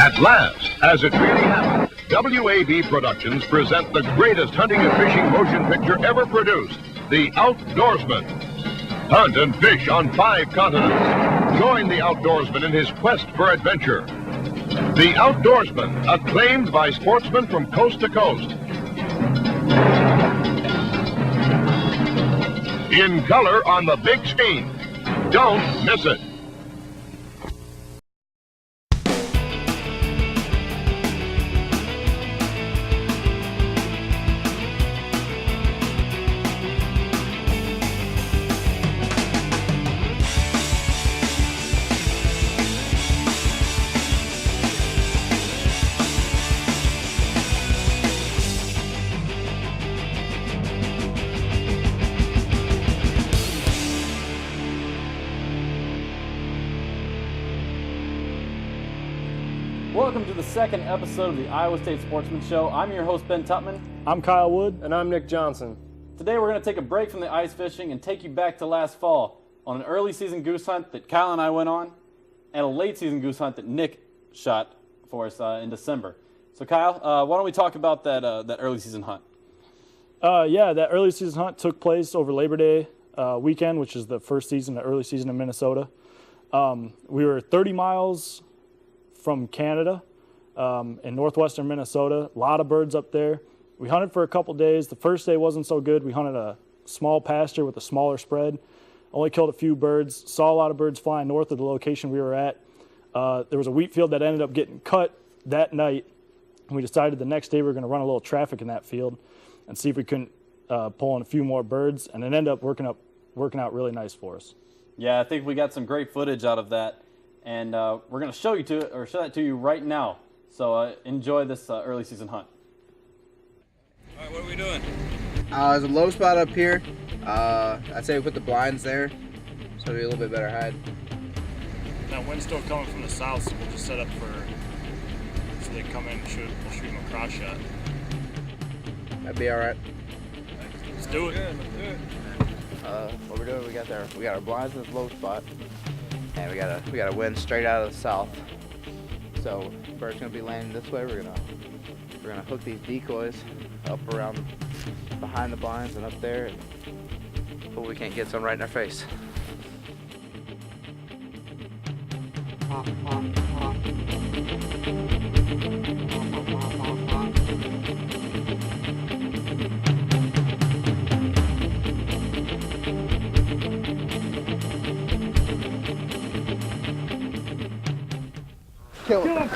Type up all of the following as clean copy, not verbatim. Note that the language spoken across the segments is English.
At last, as it really happened, WAB Productions present the greatest hunting and fishing motion picture ever produced, The Outdoorsman. Hunt and fish on 5 continents. Join the outdoorsman in his quest for adventure. The Outdoorsman, acclaimed by sportsmen from coast to coast. In color on the big screen. Don't miss it. Welcome to the second episode of the Iowa State Sportsman Show. I'm your host, Ben Tutman. I'm Kyle Wood. And I'm Nick Johnson. Today we're going to take a break from the ice fishing and take you back to last fall on an early season goose hunt that Kyle and I went on and a late season goose hunt that Nick shot for us in December. So Kyle, why don't we talk about that early season hunt? Yeah, that early season hunt took place over Labor Day weekend, which is the first season, the early season in Minnesota. We were 30 miles from Canada in northwestern Minnesota. A lot of birds up there. We hunted for a couple days. The first day wasn't so good. We hunted a small pasture with a smaller spread. Only killed a few birds. Saw a lot of birds flying north of the location we were at. There was a wheat field that ended up getting cut that night. We decided the next day we were going to run a little traffic in that field and see if we couldn't pull in a few more birds, and it ended up working out really nice for us. Yeah, I think we got some great footage out of that. And we're going to show that to you right now. So enjoy this early season hunt. All right, what are we doing? There's a low spot up here. I'd say we put the blinds there, so it'll be a little bit better hide. Now wind's still coming from the south, so we'll just set up so they come in and we'll shoot them a cross shot. That'd be all right. Let's do it. Good, let's do it. What we're doing, we got our blinds in this low spot, and we got a wind straight out of the south. So bird's gonna be landing this way. We're gonna hook these decoys up around behind the blinds and up there, and hope we can't get some right in our face. Kill him.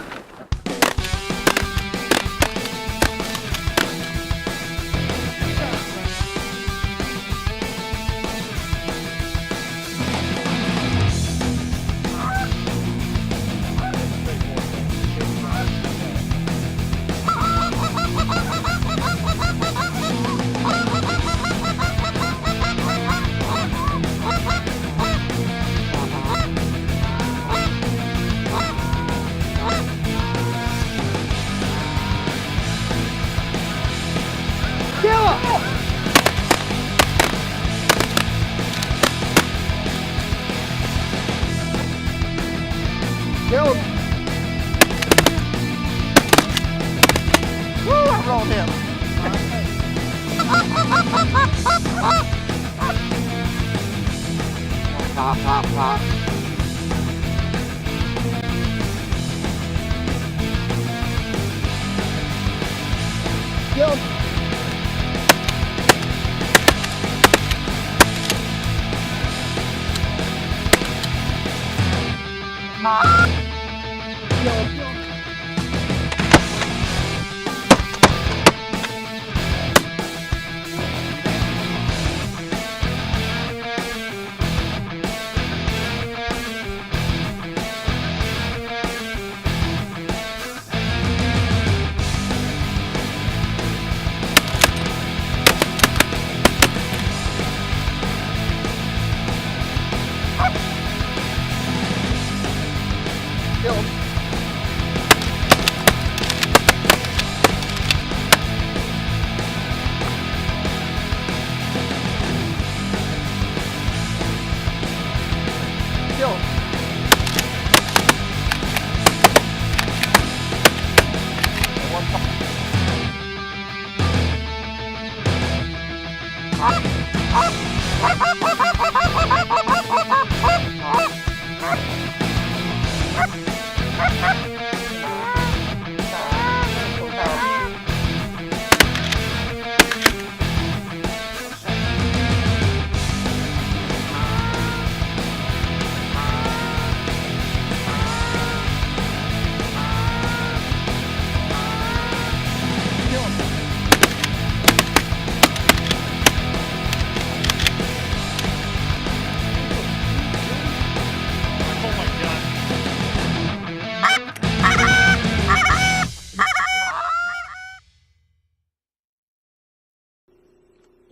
Kill him! Woo, I rolled him! Pop, pop, pop. Kill him!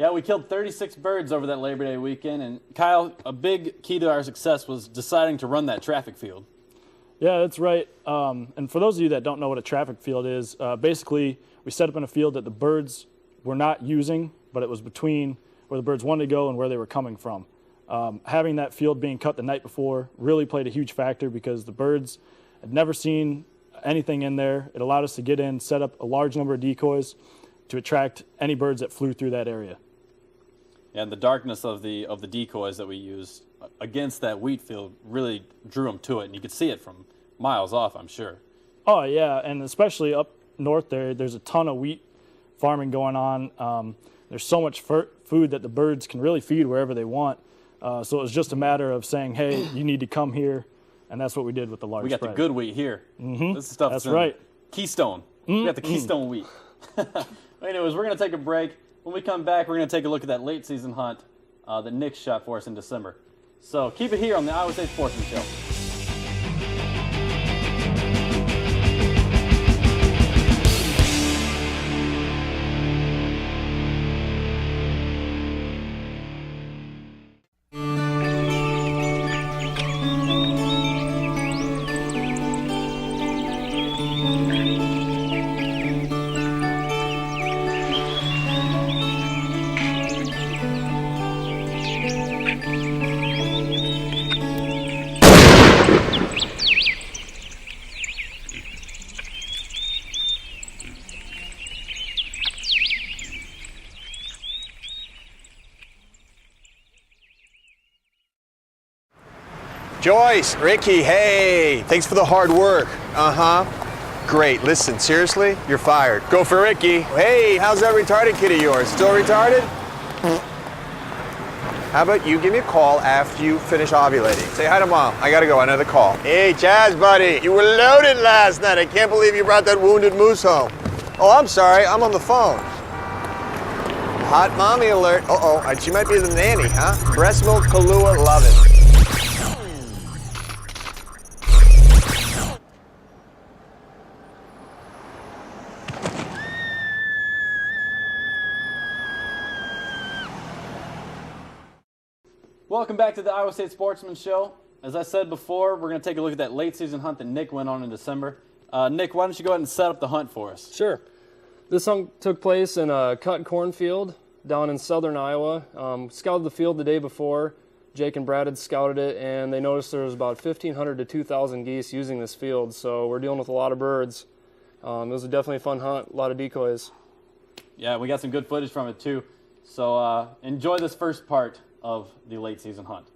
Yeah, we killed 36 birds over that Labor Day weekend, and Kyle, a big key to our success was deciding to run that traffic field. Yeah, that's right. And for those of you that don't know what a traffic field is, basically we set up in a field that the birds were not using, but it was between where the birds wanted to go and where they were coming from. Having that field being cut the night before really played a huge factor because the birds had never seen anything in there. It allowed us to get in, set up a large number of decoys to attract any birds that flew through that area. Yeah, and the darkness of the decoys that we used against that wheat field really drew them to it, and you could see it from miles off, I'm sure. Oh, yeah, and especially up north there's a ton of wheat farming going on. There's so much food that the birds can really feed wherever they want. So it was just a matter of saying, hey, you need to come here, and that's what we did with the large We got spread. the good wheat here. Mm-hmm. This stuff That's right. Keystone. We got the Keystone wheat. Anyways, we're going to take a break. When we come back, we're going to take a look at that late season hunt that Nick shot for us in December. So keep it here on the Iowa State Sportsman Show. Joyce, Ricky, hey, thanks for the hard work. Great, listen, seriously, you're fired. Go for Ricky. Hey, how's that retarded kid of yours? Still retarded? How about you give me a call after you finish ovulating? Say hi to Mom, I gotta go, another call. Hey, Chaz, buddy, you were loaded last night. I can't believe you brought that wounded moose home. Oh, I'm sorry, I'm on the phone. Hot mommy alert. Uh-oh, she might be the nanny, huh? Breast milk, Kahlua, love it. Welcome back to the Iowa State Sportsman Show. As I said before, we're going to take a look at that late season hunt that Nick went on in December. Nick, why don't you go ahead and set up the hunt for us? Sure. This hunt took place in a cut cornfield down in southern Iowa. Scouted the field the day before. Jake and Brad had scouted it, and they noticed there was about 1,500 to 2,000 geese using this field, so we're dealing with a lot of birds. It was definitely a fun hunt, a lot of decoys. Yeah, we got some good footage from it too. So enjoy this first part of the late season hunt.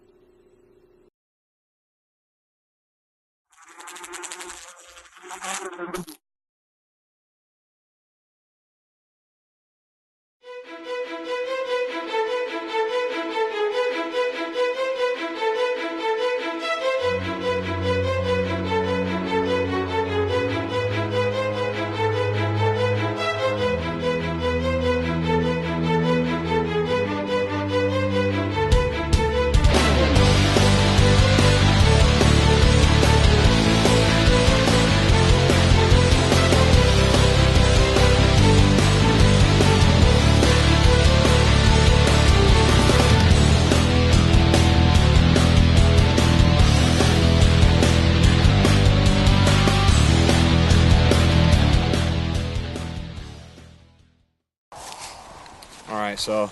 So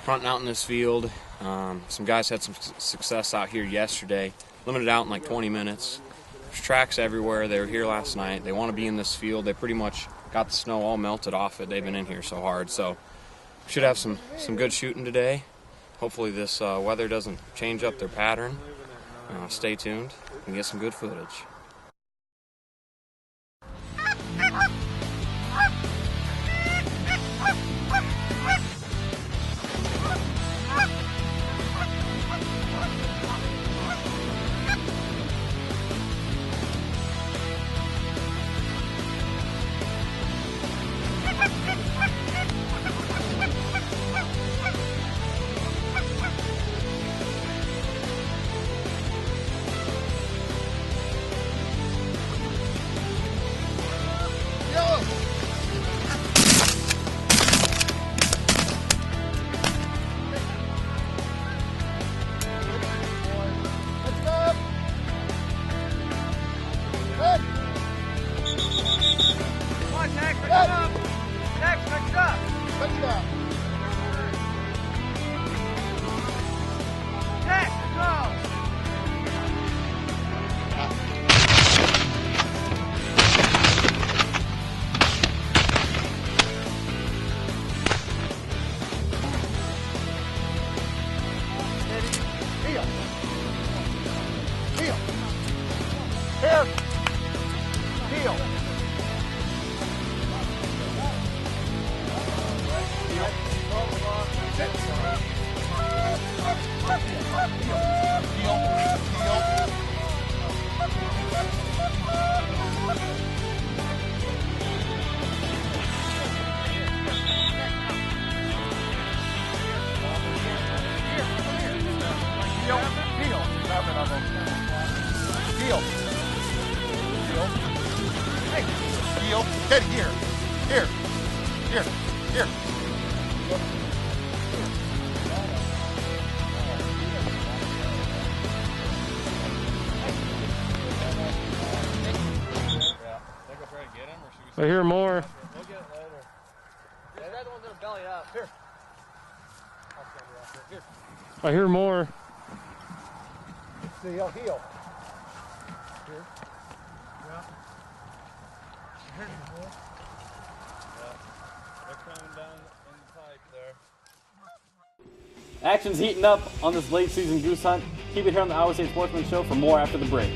fronting out in this field, some guys had some success out here yesterday, limited out in like 20 minutes. There's tracks everywhere. They were here last night. They want to be in this field. They pretty much got the snow all melted off it. They've been in here so hard. So should have some good shooting today. Hopefully this weather doesn't change up their pattern. Stay tuned and get some good footage. Yo, heel. Head here. Here. Here. Here. I hear more. We'll get it later. They're the ones that are belly up. Here. Here. I hear more. See, heel. Here. Yeah. Here you go. Yeah. They're coming down in the pipe there. Action's heating up on this late season goose hunt. Keep it here on the Iowa State Sportsman Show for more after the break.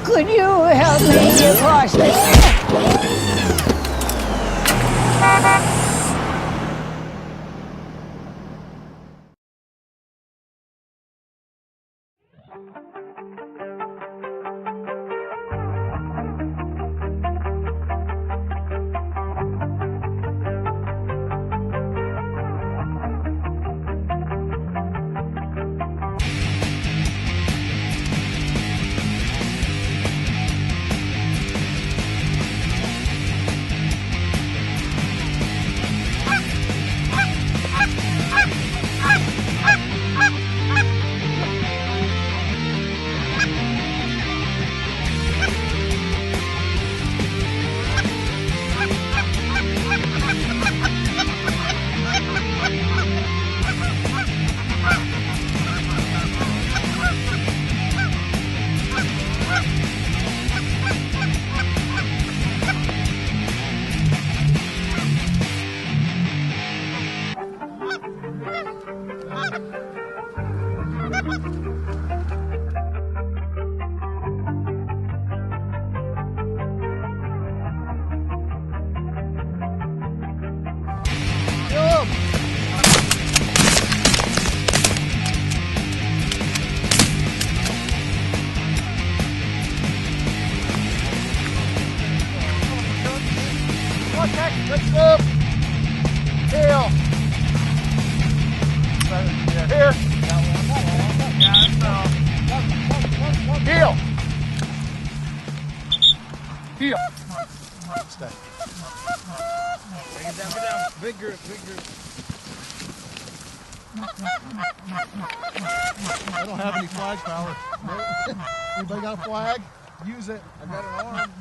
Could you help me across the... Let's go. Heel. Here. Heel. Heel. Stay. Bring it down, get down. Big group, big group. I don't have any flag power. Anybody got a flag? Use it. I got an arm.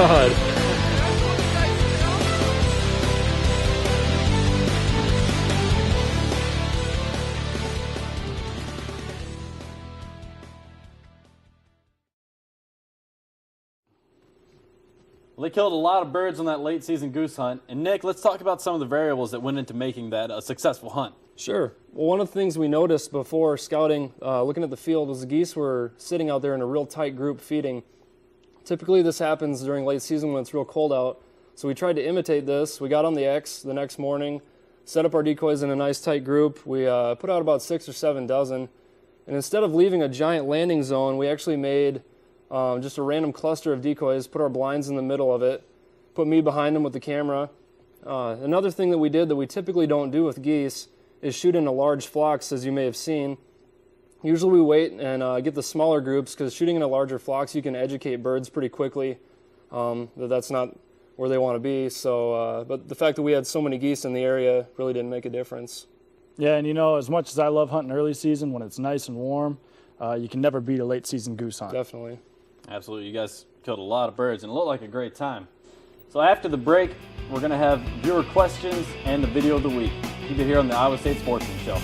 God. Well, they killed a lot of birds on that late season goose hunt. And Nick, let's talk about some of the variables that went into making that a successful hunt. Sure. Well, one of the things we noticed before scouting, looking at the field, was the geese were sitting out there in a real tight group feeding. Typically this happens during late season when it's real cold out. So we tried to imitate this. We got on the X the next morning, set up our decoys in a nice tight group. We put out about 6 or 7 dozen. And instead of leaving a giant landing zone, we actually made just a random cluster of decoys, put our blinds in the middle of it, put me behind them with the camera. Another thing that we did that we typically don't do with geese is shoot into large flocks, as you may have seen. Usually we wait and get the smaller groups, because shooting into larger flocks, you can educate birds pretty quickly that that's not where they want to be. So, but the fact that we had so many geese in the area really didn't make a difference. Yeah, and you know, as much as I love hunting early season when it's nice and warm, you can never beat a late season goose hunt. Definitely. Absolutely. You guys killed a lot of birds and it looked like a great time. So after the break, we're going to have viewer questions and the video of the week. Keep it here on the Iowa State Sportsman Show.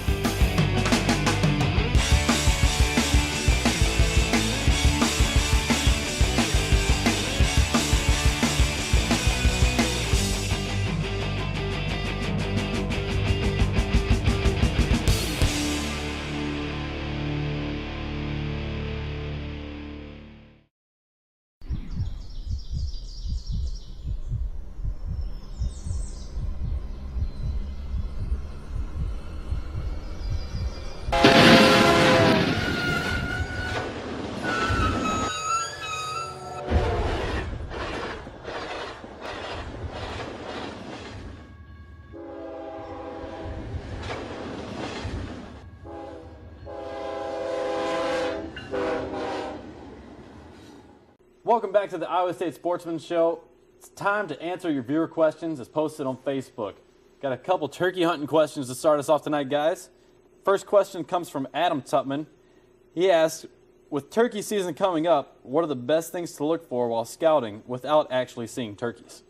Welcome back to the Iowa State Sportsman Show. It's time to answer your viewer questions as posted on Facebook. Got a couple turkey hunting questions to start us off tonight, guys. First question comes from Adam Tutman. He asks, with turkey season coming up, what are the best things to look for while scouting without actually seeing turkeys?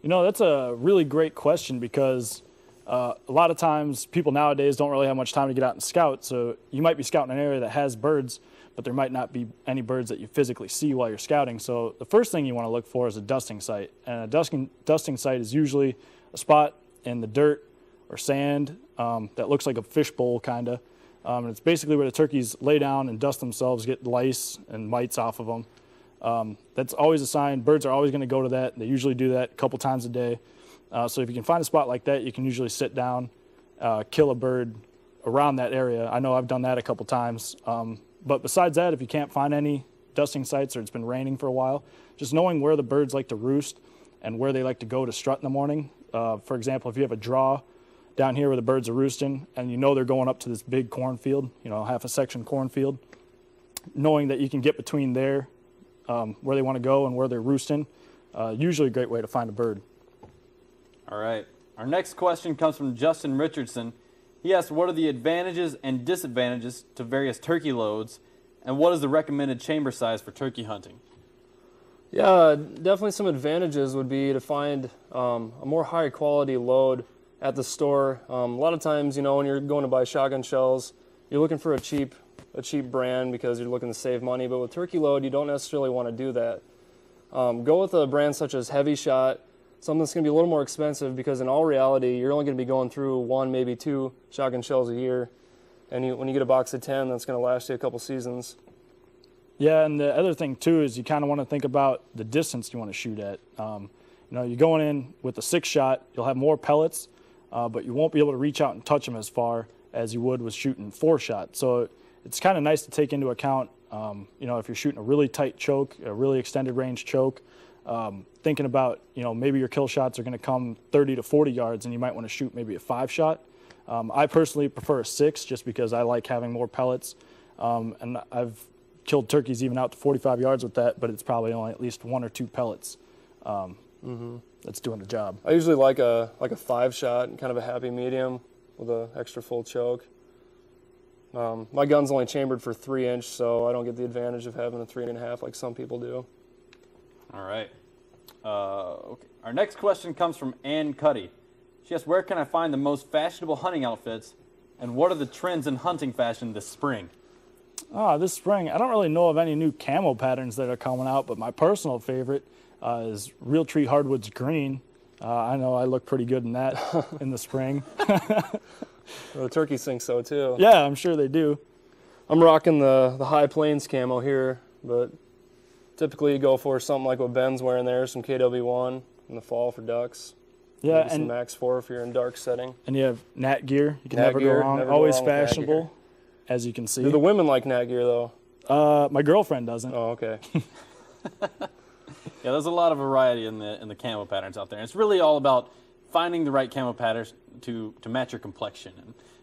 You know, that's a really great question, because a lot of times people nowadays don't really have much time to get out and scout. So you might be scouting an area that has birds, but there might not be any birds that you physically see while you're scouting. So the first thing you want to look for is a dusting site. And a dusting site is usually a spot in the dirt or sand that looks like a fishbowl kind of. And it's basically where the turkeys lay down and dust themselves, get lice and mites off of them. That's always a sign. Birds are always going to go to that. They usually do that a couple times a day. So if you can find a spot like that, you can usually sit down, kill a bird around that area. I know I've done that a couple times. But besides that, if you can't find any dusting sites or it's been raining for a while, just knowing where the birds like to roost and where they like to go to strut in the morning. For example, if you have a draw down here where the birds are roosting and you know they're going up to this big cornfield, you know, half a section cornfield, knowing that you can get between there, where they want to go and where they're roosting, usually a great way to find a bird. All right. Our next question comes from Justin Richardson. He asked, what are the advantages and disadvantages to various turkey loads, and what is the recommended chamber size for turkey hunting? Yeah, definitely some advantages would be to find a more high quality load at the store. A lot of times, you know, when you're going to buy shotgun shells, you're looking for a cheap brand because you're looking to save money. But with turkey load, you don't necessarily want to do that. Go with a brand such as Heavy Shot, something that's going to be a little more expensive, because in all reality, you're only going to be going through 1, maybe 2 shotgun shells a year. And when you get a box of 10, that's going to last you a couple seasons. Yeah, and the other thing, too, is you kind of want to think about the distance you want to shoot at. You know, you're going in with a 6-shot, you'll have more pellets, but you won't be able to reach out and touch them as far as you would with shooting 4-shot. So it's kind of nice to take into account, you know, if you're shooting a really tight choke, a really extended range choke, thinking about, you know, maybe your kill shots are going to come 30 to 40 yards and you might want to shoot maybe a 5-shot. I personally prefer a 6 just because I like having more pellets. And I've killed turkeys even out to 45 yards with that, but it's probably only at least 1 or 2 pellets that's doing the job. I usually like a 5-shot, kind of a happy medium with an extra full choke. My gun's only chambered for 3-inch, so I don't get the advantage of having a 3.5 like some people do. All right. Okay. Our next question comes from Ann Cuddy. She asks, where can I find the most fashionable hunting outfits, and what are the trends in hunting fashion this spring? This spring, I don't really know of any new camo patterns that are coming out, but my personal favorite is Realtree Hardwoods Green. I know I look pretty good in that in the spring. Well, the turkeys think so too. Yeah, I'm sure they do. I'm rocking the High Plains camo here, but typically you go for something like what Ben's wearing there, some KW1 in the fall for ducks. Yeah, maybe some Max 4 if you're in dark setting. And you have Nat gear. You can Nat never gear, go wrong. never go Always wrong with Nat fashionable, gear. as you can see. Do the women like Nat gear though? My girlfriend doesn't. Oh, okay. Yeah, there's a lot of variety in the camo patterns out there. And it's really all about finding the right camo patterns to match your complexion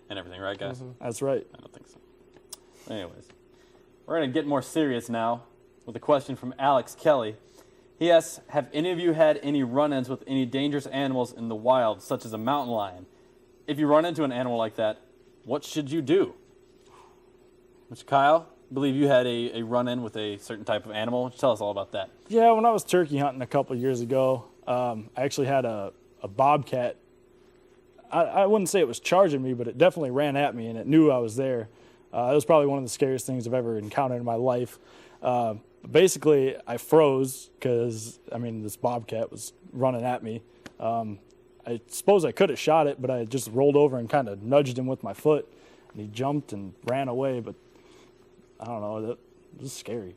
and everything, right, guys? That's right. I don't think so. Anyways, we're going to get more serious now with a question from Alex Kelly. He asks, have any of you had any run-ins with any dangerous animals in the wild, such as a mountain lion? If you run into an animal like that, what should you do? Mr. Kyle, I believe you had a run-in with a certain type of animal. Tell us all about that. Yeah, when I was turkey hunting a couple years ago, I actually had a bobcat. I wouldn't say it was charging me, but it definitely ran at me, and it knew I was there. It was probably one of the scariest things I've ever encountered in my life. Basically, I froze because, this bobcat was running at me. I suppose I could have shot it, but I just rolled over and kind of nudged him with my foot, and he jumped and ran away, but I don't know, that was scary.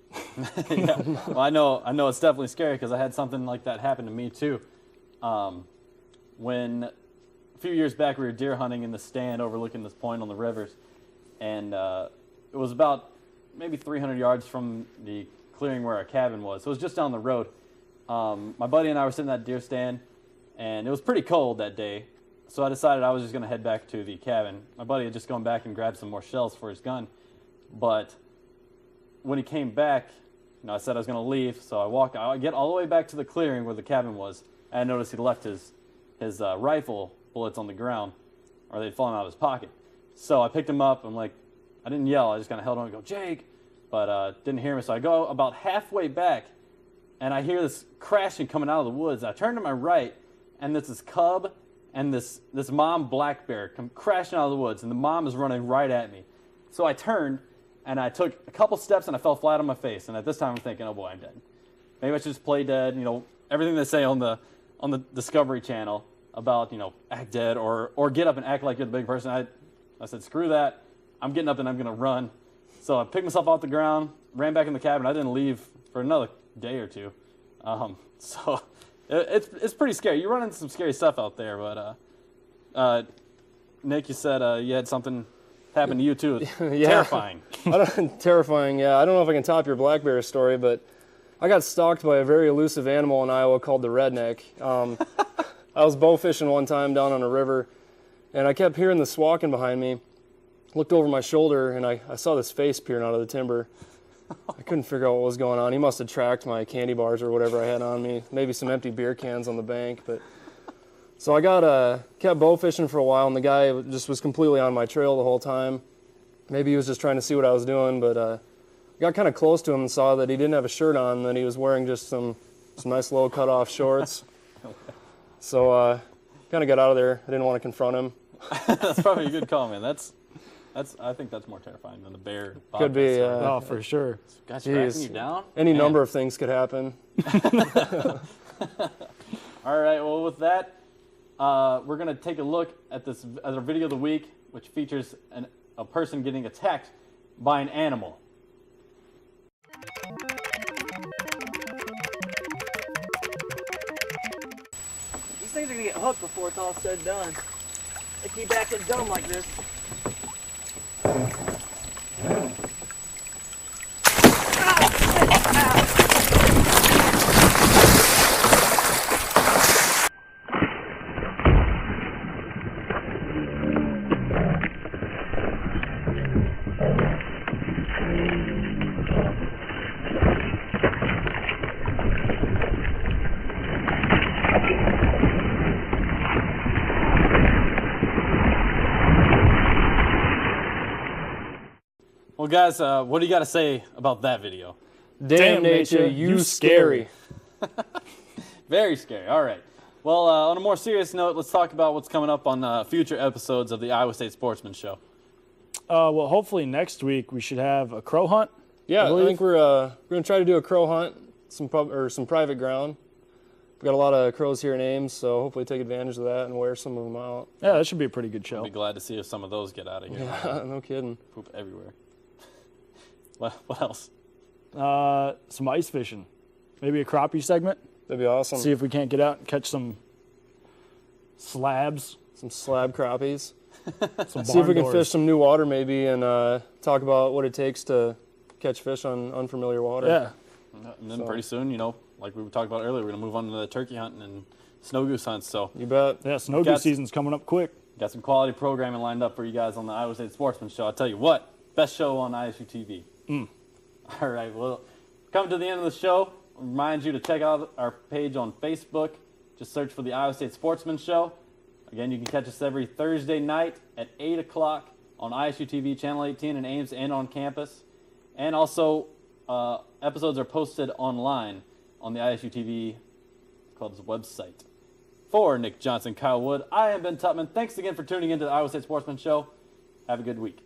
Yeah. Well, I know it's definitely scary because I had something like that happen to me too. When a few years back we were deer hunting in the stand overlooking this point on the rivers, and it was about maybe 300 yards from the clearing where our cabin was. So it was just down the road. My buddy and I were sitting at that deer stand, and it was pretty cold that day. So I decided I was just going to head back to the cabin. My buddy had just gone back and grabbed some more shells for his gun. But when he came back, I said I was going to leave. So I get all the way back to the clearing where the cabin was, and I noticed he'd left his rifle bullets on the ground, or they'd fallen out of his pocket. So I picked him up. I'm like, I didn't yell. I just kind of held on and go, Jake, but didn't hear me. So I go about halfway back, and I hear this crashing coming out of the woods. I turn to my right, and there's this cub and this mom black bear come crashing out of the woods, and the mom is running right at me. So I turned, and I took a couple steps, and I fell flat on my face. And at this time, I'm thinking, oh boy, I'm dead. Maybe I should just play dead. Everything they say on the Discovery Channel about act dead or get up and act like you're the big person. I said, screw that. I'm getting up and I'm going to run. So I picked myself off the ground, ran back in the cabin. I didn't leave for another day or two. So it's pretty scary. You run into some scary stuff out there. But Nick, you said you had something happen to you too. Yeah. Terrifying. Terrifying, yeah. I don't know if I can top your black bear story, but I got stalked by a very elusive animal in Iowa called the redneck. I was bow fishing one time down on a river, and I kept hearing this walking behind me. Looked over my shoulder, and I saw this face peering out of the timber. I couldn't figure out what was going on. He must have tracked my candy bars or whatever I had on me, maybe some empty beer cans on the bank. So I kept bow fishing for a while, and the guy just was completely on my trail the whole time. Maybe he was just trying to see what I was doing, but I got kind of close to him and saw that he didn't have a shirt on, and that he was wearing just some nice low cut-off shorts. So kind of got out of there. I didn't want to confront him. That's probably a good call, man. I think that's more terrifying than the bear. Could be. Oh, for sure. Guys tracking you down? Any number of things could happen. All right. Well, with that, we're going to take a look at our video of the week, which features a person getting attacked by an animal. These things are gonna get hooked before it's all said and done. They keep acting dumb like this. Well, guys, what do you got to say about that video? Damn nature, you scary. Very scary. All right. Well, on a more serious note, let's talk about what's coming up on future episodes of the Iowa State Sportsman Show. Well, hopefully next week we should have a crow hunt. Yeah, I think we're going to try to do a crow hunt, some private ground. We've got a lot of crows here in Ames, so hopefully take advantage of that and wear some of them out. Yeah, that should be a pretty good show. I'll be glad to see if some of those get out of here. Yeah, no kidding. Poop everywhere. What else? Some ice fishing. Maybe a crappie segment. That'd be awesome. See if we can't get out and catch some slabs. Some slab crappies. Some See if we can barn fish doors. some new water maybe and talk about what it takes to catch fish on unfamiliar water. Yeah. And then pretty soon, like we talked about earlier, we're going to move on to the turkey hunting and snow goose hunts. So you bet. Yeah, snow goose season's coming up quick. Got some quality programming lined up for you guys on the Iowa State Sportsman Show. I'll tell you what, best show on ISUtv. All right, well, coming to the end of the show, I'll remind you to check out our page on Facebook. Just search for the Iowa State Sportsman Show. Again, you can catch us every Thursday night at 8 o'clock on ISUtv Channel 18 in Ames and on campus. And also, episodes are posted online on the ISUtv Club's website. For Nick Johnson, Kyle Wood, I am Ben Tutman. Thanks again for tuning into the Iowa State Sportsman Show. Have a good week.